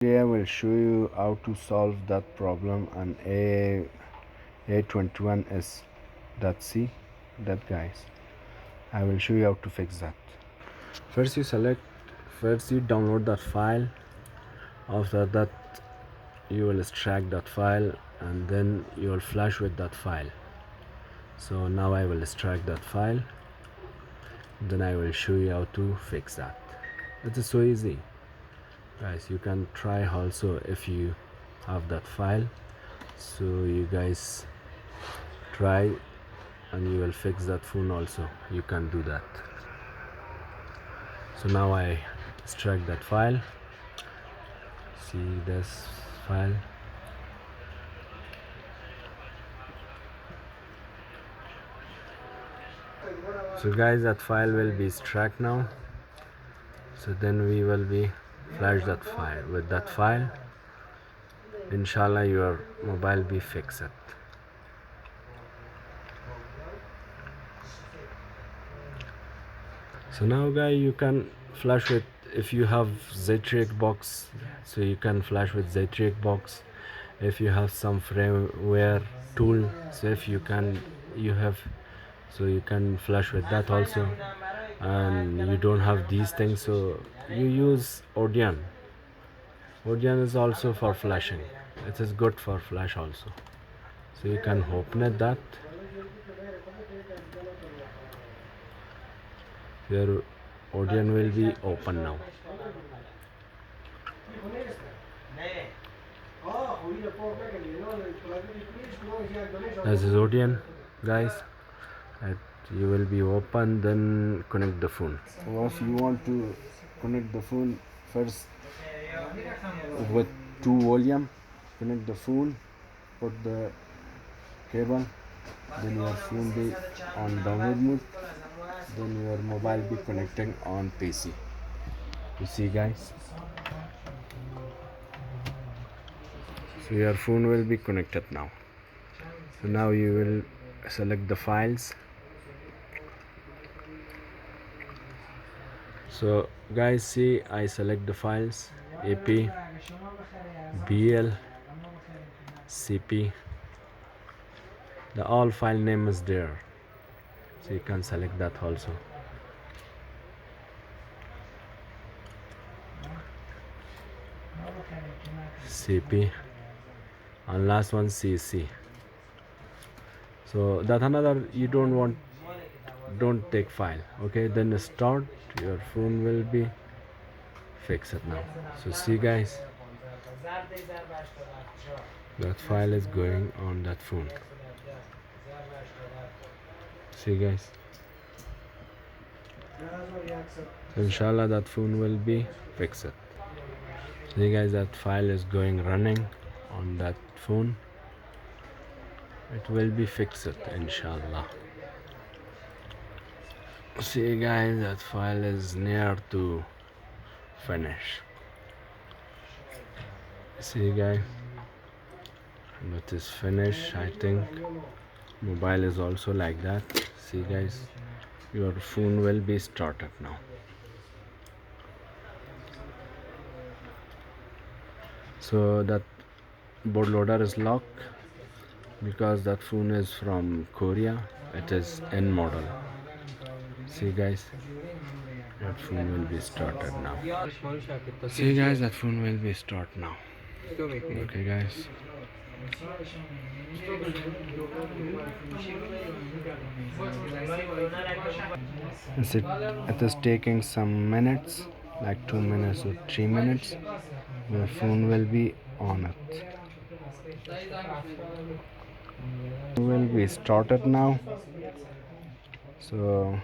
Today I will show you how to solve that problem on A217S. See that, guys. I will show you how to fix that. First you download that file. After that you will extract that file and then you will flash with that file. So now I will extract that file, then I will show you how to fix that. It is so easy, guys. You can try also if you have that file. So you guys try and you will fix that phone also. You can do that. So now I extract that file. See this file. So guys, that file will be extract now. So then we will be flash that file. With that file, inshallah your mobile be fixed. So now guys, you can flash with, if you have Z-Trick box, so you can flash with Z-Trick box. If you have some firmware tool, so if you can flash with that also. And you don't have these things, so you use Odeon. Odeon is also for flashing. It is good for flash also. So you can open it that. Your Odeon will be open now. This is Odeon, guys. You will be open, then connect the phone. So if you want to connect the phone, first with 2 volume, connect the phone, put the cable, then your phone be on download mode, then your mobile be connecting on PC. You see, guys. So your phone will be connected now. So now you will select the files. So guys, see, I select the files: AP, BL, CP. The all file name is there, so you can select that also. CP and last one CSC. So that another you don't take file. Okay, then start, your phone will be fixed now. So see, guys, that file is going on that phone. See, guys. So inshallah that phone will be fixed. See, guys, that file is going running on that phone. It will be fixed, inshallah. See, guys, that file is near to finish. See, guys, that is finished. I think mobile is also like that. See, guys, your phone will be started now. So that bootloader is locked because that phone is from Korea. It is N model. See, guys, that phone will be started now. See, guys, that phone will be start now. Okay, guys. It is taking some minutes, like 2 minutes or 3 minutes. Your phone will be on it. It will be started now. So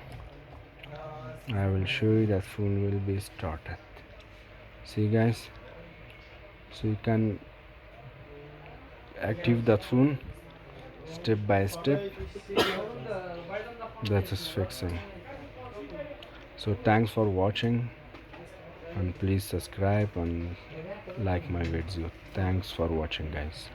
I will show you that phone will be started. See, guys, so you can activate that phone step by step. That is fixing. So thanks for watching, and please subscribe and like my video. Thanks for watching, guys.